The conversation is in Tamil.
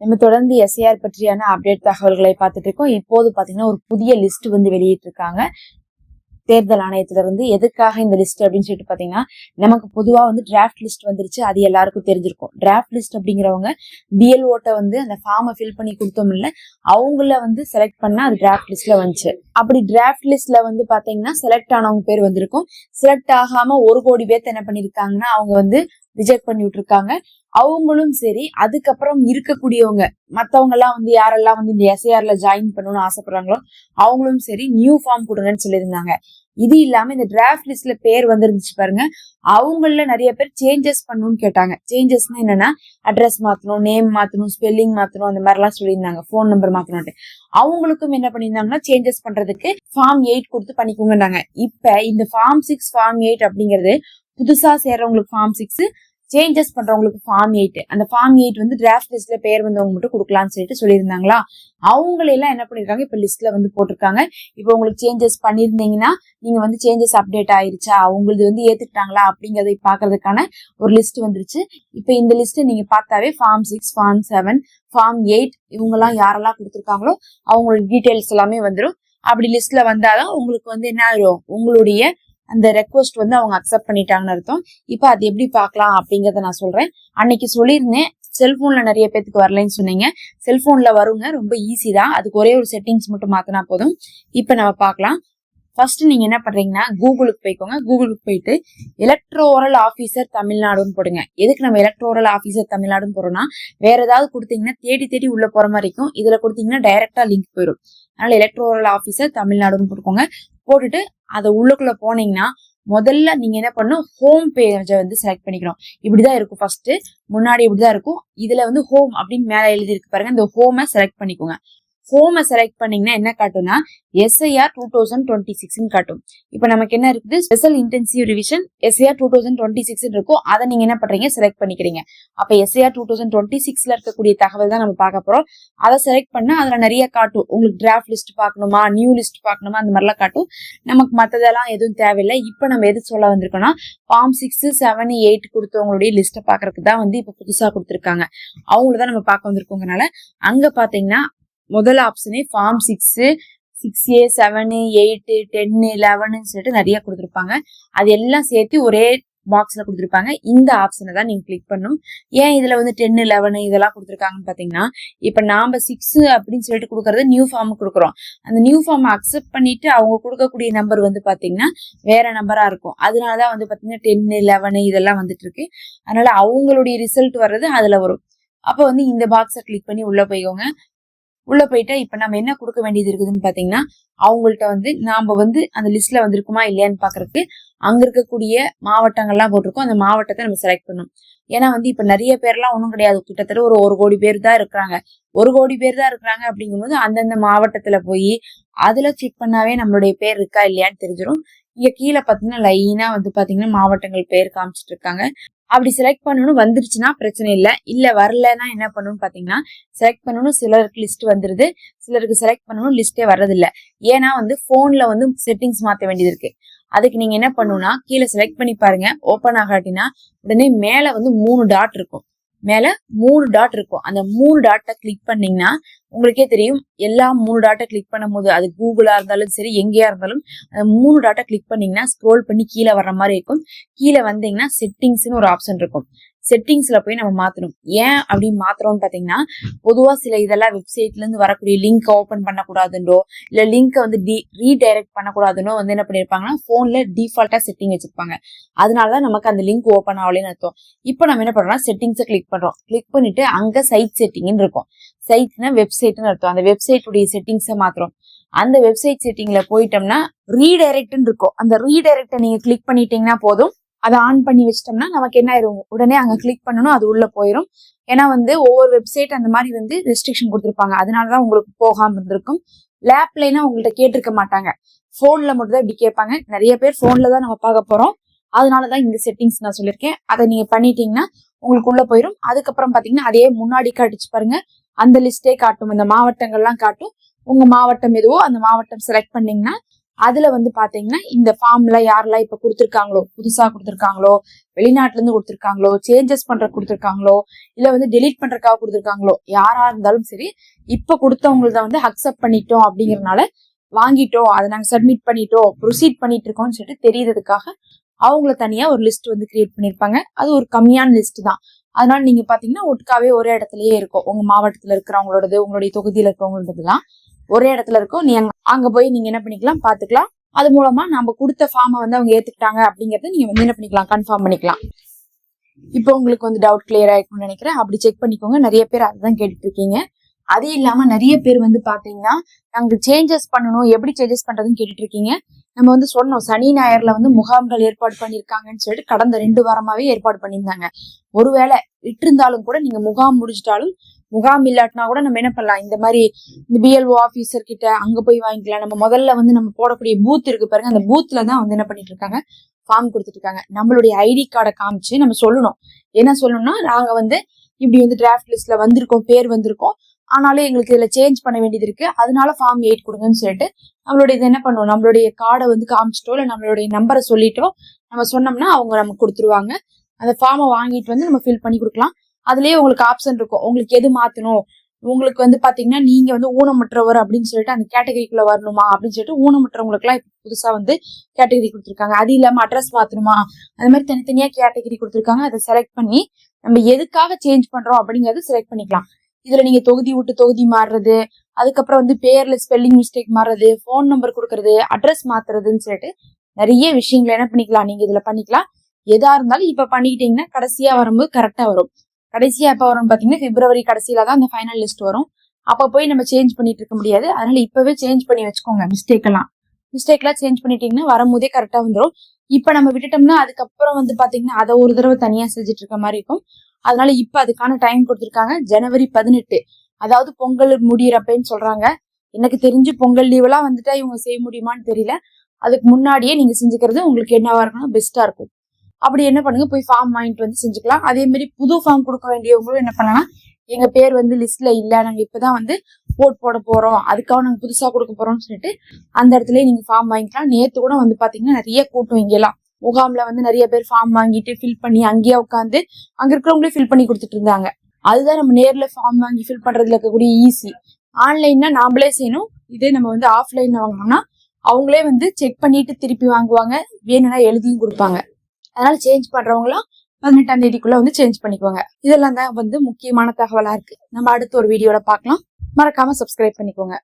நம்ம தொடர்ந்து எஸ்ஐஆர் பற்றியான அப்டேட் தகவல்களை பார்த்துட்டு இருக்கோம். இப்போது பாத்தீங்கன்னா ஒரு புதிய லிஸ்ட் வந்து வெளியிட்டிருக்காங்க தேர்தல் ஆணையத்திலிருந்து. எதுக்காக இந்த லிஸ்ட் அப்படின்னு சொல்லிட்டு பாத்தீங்கன்னா, நமக்கு பொதுவா வந்து டிராஃப்ட் லிஸ்ட் வந்துருச்சு, அது எல்லாருக்கும் தெரிஞ்சிருக்கும். டிராஃப்ட் லிஸ்ட் அப்படிங்கிறவங்க பிஎல்ஓட்ட வந்து அந்த ஃபார்மை ஃபில் பண்ணி கொடுத்தோம் இல்ல, அவங்கள வந்து செலக்ட் பண்ணா அது டிராஃப்ட் லிஸ்ட்ல வந்துச்சு. அப்படி டிராஃப்ட் லிஸ்ட்ல வந்து பாத்தீங்கன்னா செலக்ட் ஆனவங்க பேர் வந்திருக்கும். செலக்ட் ஆகாம 1 கோடி பேர்த்த என்ன பண்ணிருக்காங்கன்னா அவங்க வந்து ரிஜெக்ட் பண்ணி விட்டுருக்காங்க. அவங்களும் சரி, அதுக்கப்புறம் இருக்கக்கூடியவங்க மத்தவங்க எல்லாம் வந்து யாரெல்லாம் வந்து இந்த எஸ்ஐஆர்ல ஜாயின் பண்ணணும்னு ஆசைப்படுறாங்களோ அவங்களும் சரி நியூ ஃபார்ம் கொடுங்கன்னு சொல்லியிருந்தாங்க. இது இல்லாம இந்த டிராஃப்ட் லிஸ்ட்ல பேர் வந்துருந்துச்சு பாருங்க, அவங்கள நிறைய பேர் சேஞ்சஸ் பண்ணணும்னு கேட்டாங்க. சேஞ்சஸ்னா என்னன்னா அட்ரஸ் மாத்தணும், நேம் மாத்தணும், ஸ்பெல்லிங் மாத்தணும், அந்த மாதிரி எல்லாம் சொல்லியிருந்தாங்க. போன் நம்பர் மாத்தணும். அவங்களுக்கும் என்ன பண்ணியிருந்தாங்கன்னா சேஞ்சஸ் பண்றதுக்கு ஃபார்ம் 8 கொடுத்து பண்ணிக்கோங்கன்னாங்க. இப்ப இந்த ஃபார்ம் 6 ஃபார்ம் 8 அப்படிங்கிறது புதுசா சேர்றவங்களுக்கு ஃபார்ம் 6, சேஞ்சஸ் பண்றவங்களுக்கு ஃபார்ம் 8. அந்த ஃபார்ம் 8 வந்து டிராஃப்ட் லிஸ்ட்ல பேர் வந்தவங்க மட்டும் கொடுக்கலாம்னு சொல்லிட்டு சொல்லியிருந்தாங்களா. அவங்களெல்லாம் என்ன பண்ணிருக்காங்க, இப்ப லிஸ்ட்ல வந்து போட்டிருக்காங்க. இப்ப உங்களுக்கு சேஞ்சஸ் பண்ணிருந்தீங்கன்னா நீங்க வந்து சேஞ்சஸ் அப்டேட் ஆயிருச்சா, அவங்களுக்கு வந்து ஏத்துக்கிட்டாங்களா அப்படிங்கறதை பாக்குறதுக்கான ஒரு லிஸ்ட் வந்துருச்சு. இப்ப இந்த லிஸ்ட் நீங்க பார்த்தாவே ஃபார்ம் 6, ஃபார்ம் 7, ஃபார்ம் 8 இவங்க எல்லாம் யாரெல்லாம் கொடுத்திருக்காங்களோ அவங்களோட டீடைல்ஸ் எல்லாமே வந்துடும். அப்படி லிஸ்ட்ல வந்தாதான் உங்களுக்கு வந்து என்ன ஆயிரும், உங்களுடைய அந்த ரெக்வஸ்ட் வந்து அவங்க அக்செப்ட் பண்ணிட்டாங்கன்னு அர்த்தம். இப்ப அது எப்படி பாக்கலாம் அப்படிங்கறத நான் சொல்றேன். அன்னைக்கு சொல்லியிருந்தேன் செல்போன்ல நிறைய பேத்துக்கு வரலன்னு சொன்னீங்க. செல்போன்ல வருங்க, ரொம்ப ஈஸி தான். அதுக்கு ஒரே ஒரு செட்டிங்ஸ் மட்டும் மாத்தினா போதும். இப்ப நம்ம பாக்கலாம். ஃபர்ஸ்ட் நீங்க என்ன பண்றீங்கன்னா கூகுளுக்கு போய்க்கோங்க. கூகுளுக்கு போயிட்டு எலக்ட்ரோரல் ஆபீசர் தமிழ்நாடுன்னு போடுங்க. எதுக்கு நம்ம எலக்ட்ரோரல் ஆபீசர் தமிழ்நாடுன்னு போறோம்னா, வேற ஏதாவது கொடுத்தீங்கன்னா தேடி தேடி உள்ள போற மாதிரி இருக்கும். இதுல கொடுத்தீங்கன்னா டைரக்டா லிங்க் போயிடும். அதனால எலக்ட்ரோரல் ஆபீசர் தமிழ்நாடுன்னு போட்டுக்கோங்க. போட்டுட்டு அதை உள்ளுக்குள்ள போனீங்கன்னா முதல்ல நீங்க என்ன பண்ணணும், ஹோம் பேஜை வந்து செலக்ட் பண்ணிக்கணும். இப்படிதான் இருக்கும். ஃபர்ஸ்ட் முன்னாடி இப்படிதான் இருக்கும். இதுல வந்து ஹோம் அப்படின்னு மேல எழுதி இருக்கு பாருங்க, இந்த ஹோமை செலக்ட் பண்ணிக்கோங்க. ஹோமை செலக்ட் பண்ணீங்கன்னா என்ன காட்டும்னா எஸ்ஐஆர் 2026 காட்டும். இப்ப நமக்கு என்ன இருக்குது, ஸ்பெஷல் இன்டென்சிவ் ரிவிஷன் எஸ்ஐஆர் 2026 இருக்கும். அதை நீங்க என்ன பண்றீங்க, செலக்ட் பண்ணிக்கிறீங்க. அப்ப எஸ்ஐஆர் 2026ல இருக்கக்கூடிய தகவல் தான் நம்ம பார்க்க போறோம். அதை செலக்ட் பண்ணா அதுல நிறைய காட்டும். உங்களுக்கு டிராஃப்ட் லிஸ்ட் பாக்கணுமா, நியூ லிஸ்ட் பாக்கணுமா, அந்த மாதிரிலாம் காட்டும். நமக்கு மத்ததெல்லாம் எதுவும் தேவையில்லை. இப்ப நம்ம எது சொல்ல வந்திருக்கோம்னா ஃபார்ம் 6, 7, 8 கொடுத்தவங்களுடைய லிஸ்ட்டை பாக்குறதுக்கு தான் வந்து இப்ப புதுசா கொடுத்துருக்காங்க. அவங்களதான் நம்ம பார்க்க வந்திருக்கோங்கனால அங்க பாத்தீங்கன்னா முதல் ஆப்ஷனே ஃபார்ம் 6, 6A, 7, 8, 10, 11 சொல்லிட்டு நிறைய கொடுத்துருப்பாங்க. அது எல்லாம் சேர்த்து ஒரே பாக்ஸ்ல கொடுத்துருப்பாங்க. இந்த ஆப்ஷனை தான் நீங்க கிளிக் பண்ணும். ஏன் இதுல வந்து 10, 11 இதெல்லாம் கொடுத்துருக்காங்கன்னு பாத்தீங்கன்னா, இப்ப நாம 6 அப்படின்னு சொல்லிட்டு கொடுக்கறது நியூ ஃபார்ம் கொடுக்குறோம். அந்த நியூ ஃபார்ம் அக்செப்ட் பண்ணிட்டு அவங்க கொடுக்கக்கூடிய நம்பர் வந்து பாத்தீங்கன்னா வேற நம்பரா இருக்கும். அதனாலதான் வந்து பாத்தீங்கன்னா 10, 11 இதெல்லாம் வந்துட்டு இருக்கு. அதனால அவங்களுடைய ரிசல்ட் வர்றது அதுல வரும். அப்ப வந்து இந்த பாக்ஸை கிளிக் பண்ணி உள்ள போய்க்கோங்க. உள்ள போயிட்டா இப்ப நம்ம என்ன கொடுக்க வேண்டியது இருக்குதுன்னு பாத்தீங்கன்னா, அவங்கள்ட்ட வந்து நாம வந்து அந்த லிஸ்ட்ல வந்திருக்குமா இல்லையான்னு பாக்குறதுக்கு அங்க இருக்கக்கூடிய மாவட்டங்கள்லாம் போட்டிருக்கோம். அந்த மாவட்டத்தை நம்ம செலக்ட் பண்ணணும். ஏன்னா வந்து இப்ப நிறைய பேர்லாம் ஒண்ணும் கிடையாது. கிட்டத்தட்ட ஒரு 1 கோடி பேர் தான் இருக்கிறாங்க. 1 கோடி பேர் தான் இருக்கிறாங்க அப்படிங்கும்போது அந்தந்த மாவட்டத்துல போய் அதுல செக் பண்ணாவே நம்மளுடைய பேர் இருக்கா இல்லையான்னு தெரிஞ்சிடும். இங்க கீழே பாத்தீங்கன்னா லைனா வந்து பாத்தீங்கன்னா மாவட்டங்கள் பேர் காமிச்சிட்டு இருக்காங்க. அப்படி செலக்ட் பண்ணணும் வந்துருச்சுன்னா பிரச்சனை இல்லை. இல்ல வரலன்னா என்ன பண்ணணும்னு பாத்தீங்கன்னா, செலக்ட் பண்ணணும் சிலருக்கு லிஸ்ட் வந்துருது, சிலருக்கு செலக்ட் பண்ணணும் லிஸ்டே வர்றது இல்ல. ஏன்னா வந்து போன்ல வந்து செட்டிங்ஸ் மாத்த வேண்டியது இருக்கு. அதுக்கு நீங்க என்ன பண்ணணும்னா கீழே செலக்ட் பண்ணி பாருங்க. ஓப்பன் ஆகாட்டினா உடனே மேல வந்து 3 டாட் இருக்கும். மேல 3 டாட் இருக்கும். அந்த 3 டாட்டை கிளிக் பண்ணீங்கன்னா உங்களுக்கே தெரியும். எல்லா 3 டாட்டை கிளிக் பண்ணும் போது அது கூகுளா இருந்தாலும் சரி எங்கேயா இருந்தாலும் அந்த 3 டாட்டை கிளிக் பண்ணீங்கன்னா ஸ்க்ரோல் பண்ணி கீழே வர்ற மாதிரி இருக்கும். கீழே வந்தீங்கன்னா செட்டிங்ஸ்னு ஒரு ஆப்ஷன் இருக்கும். செட்டிங்ஸ்ல போய் நம்ம மாத்தணும். ஏன் அப்படின்னு மாத்துறோம்னு பாத்தீங்கன்னா, பொதுவா சில இதெல்லாம் வெப்சைட்ல இருந்து வரக்கூடிய லிங்க் ஓபன் பண்ணக்கூடாதுன்றோ இல்ல லிங்க் வந்து ரீடைரக்ட் பண்ணக்கூடாதுன்னோ வந்து என்ன பண்ணிருப்பாங்கன்னா போன்ல டிஃபால்ட்டா செட்டிங் வச்சிருப்பாங்க. அதனாலதான் நமக்கு அந்த லிங்க் ஓபன் ஆகலன்னு அர்த்தம். இப்போ நம்ம என்ன பண்றோம்னா செட்டிங்ஸை கிளிக் பண்றோம். கிளிக் பண்ணிட்டு அங்க சைட் செட்டிங்னு இருக்கும். சைட்னா வெப்சைட்னு அர்த்தம். அந்த வெப்சைட் உடைய செட்டிங்ஸை மாத்துறோம். அந்த வெப்சைட் செட்டிங்ல போயிட்டோம்னா ரீடைரக்ட்னு இருக்கும். அந்த ரீடைரக்டை நீங்க கிளிக் பண்ணிட்டீங்கன்னா போதும். அதை ஆன் பண்ணி வச்சிட்டோம்னா நமக்கு என்ன ஆயிரும், உடனே அங்க கிளிக் பண்ணணும், அது உள்ள போயிடும். ஏன்னா வந்து ஒவ்வொரு வெப்சைட் அந்த மாதிரி வந்து ரெஸ்ட்ரிக்ஷன் கொடுத்துருப்பாங்க. அதனாலதான் உங்களுக்கு போகாம இருந்திருக்கும். லேப்லனா உங்கள்ட்ட கேட்டிருக்க மாட்டாங்க. போன்ல மட்டும் தான் இப்படி கேட்பாங்க. நிறைய பேர் போன்ல தான் நம்ம பார்க்க போறோம். அதனாலதான் இந்த செட்டிங்ஸ் நான் சொல்லியிருக்கேன். அதை நீங்க பண்ணிட்டீங்கன்னா உங்களுக்கு உள்ள போயிடும். அதுக்கப்புறம் பாத்தீங்கன்னா அதே முன்னாடி காட்டுச்சு பாருங்க, அந்த லிஸ்டே காட்டும். அந்த மாவட்டங்கள்லாம் காட்டும். உங்க மாவட்டம் எதுவோ அந்த மாவட்டம் செலக்ட் பண்ணீங்கன்னா அதுல வந்து பாத்தீங்கன்னா இந்த ஃபார்ம்ல யாரெல்லாம் இப்ப கொடுத்துருக்காங்களோ, புதுசா கொடுத்துருக்காங்களோ, வெளிநாட்டுல இருந்து கொடுத்துருக்காங்களோ, சேஞ்சஸ் பண்ற கொடுத்துருக்காங்களோ, இல்ல வந்து டெலீட் பண்றதுக்காக கொடுத்துருக்காங்களோ, யாரா இருந்தாலும் சரி, இப்ப கொடுத்தவங்களத வந்து அக்செப்ட் பண்ணிட்டோம் அப்படிங்கறதுனால வாங்கிட்டோம், அதை நாங்க சப்மிட் பண்ணிட்டோம், ப்ரொசீட் பண்ணிட்டு இருக்கோம்னு சொல்லிட்டு தெரியறதுக்காக அவங்கள தனியா ஒரு லிஸ்ட் வந்து கிரியேட் பண்ணிருப்பாங்க. அது ஒரு கம்மியான லிஸ்ட் தான். அதனால நீங்க பாத்தீங்கன்னா ஒட்டுக்காவே ஒரே இடத்துலயே இருக்கும். உங்க மாவட்டத்துல இருக்கிறவங்களோடது, உங்களுடைய தொகுதியில இருக்கிறவங்களோடதுலாம் ஒரே இடத்துல இருக்கும். நீங்க அங்க போய் நீங்க என்ன பண்ணிக்கலாம், பாத்துக்கலாம். அது மூலமா நம்ம கொடுத்த ஃபார்மை வந்து அவங்க ஏத்துக்கிட்டாங்க அப்படிங்கறத நீங்க வந்து என்ன பண்ணிக்கலாம், கன்ஃபார்ம் பண்ணிக்கலாம். இப்போ உங்களுக்கு வந்து டவுட் கிளியர் ஆயிருக்கும்னு நினைக்கிறேன். அப்படி செக் பண்ணிக்கோங்க. நிறைய பேர் அதுதான் கேட்டுட்டு இருக்கீங்க. அது இல்லாம நிறைய பேர் வந்து பாத்தீங்கன்னா நாங்க சேஞ்சஸ் பண்ணணும், எப்படி சேஞ்சஸ் பண்றதுன்னு கேட்டுட்டு இருக்கீங்க. நம்ம வந்து சொன்னோம், சனி ஞாயிறுல வந்து முகாம்கள் ஏற்பாடு பண்ணிருக்காங்கன்னு சொல்லிட்டு கடந்த 2 வாரமாவே ஏற்பாடு பண்ணியிருந்தாங்க. ஒருவேளை விட்டிருந்தாலும் கூட நீங்க முகாம் முடிஞ்சிட்டாலும், முகாம் இல்லாட்டினா கூட நம்ம என்ன பண்ணலாம், இந்த மாதிரி இந்த பிஎல்ஓ ஆபீசர் கிட்ட அங்க போய் வாங்கிக்கலாம். நம்ம முதல்ல வந்து நம்ம போடக்கூடிய பூத் இருக்கு பாருங்க, அந்த பூத்ல தான் வந்து என்ன பண்ணிட்டு இருக்காங்க, ஃபார்ம் கொடுத்துட்டு இருக்காங்க. நம்மளுடைய ஐடி கார்டை காமிச்சு நம்ம சொல்லணும். என்ன சொல்லணும்னா, நாங்க வந்து இப்படி வந்து டிராஃப்ட் லிஸ்ட்ல வந்திருக்கோம், பேர் வந்திருக்கோம், ஆனாலும் எங்களுக்கு இதுல சேஞ்ச் பண்ண வேண்டியது இருக்கு, அதனால ஃபார்ம் 8 கொடுங்கன்னு சொல்லிட்டு நம்மளுடைய இது என்ன பண்ணுவோம், நம்மளுடைய கார்டை வந்து காமிச்சிட்டோ இல்ல நம்மளுடைய நம்பரை சொல்லிட்டோ நம்ம சொன்னோம்னா அவங்க நமக்கு கொடுத்துருவாங்க. அந்த ஃபார்மை வாங்கிட்டு வந்து நம்ம ஃபில் பண்ணி கொடுக்கலாம். அதுலயே உங்களுக்கு ஆப்ஷன் இருக்கும், உங்களுக்கு எது மாத்தணும், உங்களுக்கு வந்து பாத்தீங்கன்னா நீங்க வந்து ஊனமுற்றவர் அப்படின்னு சொல்லிட்டு அந்த கேட்டகரிக்குள்ள வரணுமா அப்படின்னு சொல்லிட்டு ஊனமுற்றவங்களுக்கு எல்லாம் இப்ப புதுசா வந்து கேட்டகரி கொடுத்துருக்காங்க. அது இல்லாம அட்ரஸ் மாத்தணுமா, அந்த மாதிரி தனித்தனியா கேட்டகரி கொடுத்துருக்காங்க. அதை செலக்ட் பண்ணி நம்ம எதுக்காக சேஞ்ச் பண்றோம் அப்படிங்கறது செலக்ட் பண்ணிக்கலாம். இதுல நீங்க தொகுதி விட்டு தொகுதி மாறுறது, அதுக்கப்புறம் வந்து பேர்ல ஸ்பெல்லிங் மிஸ்டேக் மாறுறது, போன் நம்பர் கொடுக்கறது, அட்ரஸ் மாத்துறதுன்னு சொல்லிட்டு நிறைய விஷயங்களை என்ன பண்ணிக்கலாம், நீங்க இதுல பண்ணிக்கலாம். எதா இருந்தாலும் இப்ப பண்ணிக்கிட்டீங்கன்னா கடைசியா வரும்போது கரெக்டா வரும். கடைசியா எப்ப வரும் பாத்தீங்கன்னா பிப்ரவரி கடைசியில தான் அந்த ஃபைனல் லிஸ்ட் வரும். அப்ப போய் நம்ம சேஞ்ச் பண்ணிட்டு இருக்க முடியாது. அதனால இப்பவே சேஞ்ச் பண்ணி வச்சுக்கோங்க. மிஸ்டேக் எல்லாம் சேஞ்ச் பண்ணிட்டீங்கன்னா வரும்போதே கரெக்டா வந்துடும். இப்ப நம்ம விட்டுட்டோம்னா அதுக்கப்புறம் வந்து பாத்தீங்கன்னா அதை ஒரு தடவை தனியா செஞ்சுட்டு இருக்க மாதிரி இருக்கும். அதனால இப்ப அதுக்கான டைம் கொடுத்துருக்காங்க, ஜனவரி 18, அதாவது பொங்கல் முடியறப்பன்னு சொல்றாங்க. எனக்கு தெரிஞ்சு பொங்கல் லீவ் எல்லாம் வந்துட்டா இவங்க செய்ய முடியுமான்னு தெரியல. அதுக்கு முன்னாடியே நீங்க செஞ்சுக்கிறது உங்களுக்கு என்னவா இருக்கணும், பெஸ்டா இருக்கும். அப்படி என்ன பண்ணுங்க, போய் ஃபார்ம் வாங்கிட்டு வந்து செஞ்சுக்கலாம். அதே மாதிரி புது ஃபார்ம் கொடுக்க வேண்டியவங்களும் என்ன பண்ணலாம், எங்க பேர் வந்து லிஸ்ட்ல இல்ல, நாங்க இப்பதான் வந்து ஓட் போட போறோம், அதுக்காக நாங்க புதுசா கொடுக்க போறோம்னு சொல்லிட்டு அந்த இடத்துல நீங்க ஃபார்ம் வாங்கிக்கலாம். நேத்து கூட வந்து பாத்தீங்கன்னா நிறைய கூட்டம் இங்கெல்லாம் முகாம்ல வந்து நிறைய பேர் ஃபார்ம் வாங்கிட்டு ஃபில் பண்ணி அங்கேயே உட்காந்து அங்க இருக்கிறவங்களே ஃபில் பண்ணி கொடுத்துட்டு இருந்தாங்க. அதுதான் நம்ம நேர்ல ஃபார்ம் வாங்கி ஃபில் பண்றதுல இருக்கக்கூடிய ஈஸி. ஆன்லைன்னா நாமளே செய்யணும். இதே நம்ம வந்து ஆஃப்லைன்ல வாங்கினோம்னா அவங்களே வந்து செக் பண்ணிட்டு திருப்பி வாங்குவாங்க, வேணும்னா எழுதியும் கொடுப்பாங்க. அதனால சேஞ்ச் பண்றவங்களாம் 18ஆம் தேதிக்குள்ள வந்து சேஞ்ச் பண்ணிக்குவாங்க. இதெல்லாம் தான் வந்து முக்கியமான தகவலா இருக்கு. நம்ம அடுத்த ஒரு வீடியோல பார்க்கலாம். மறக்காம சப்ஸ்கிரைப் பண்ணிக்கோங்க.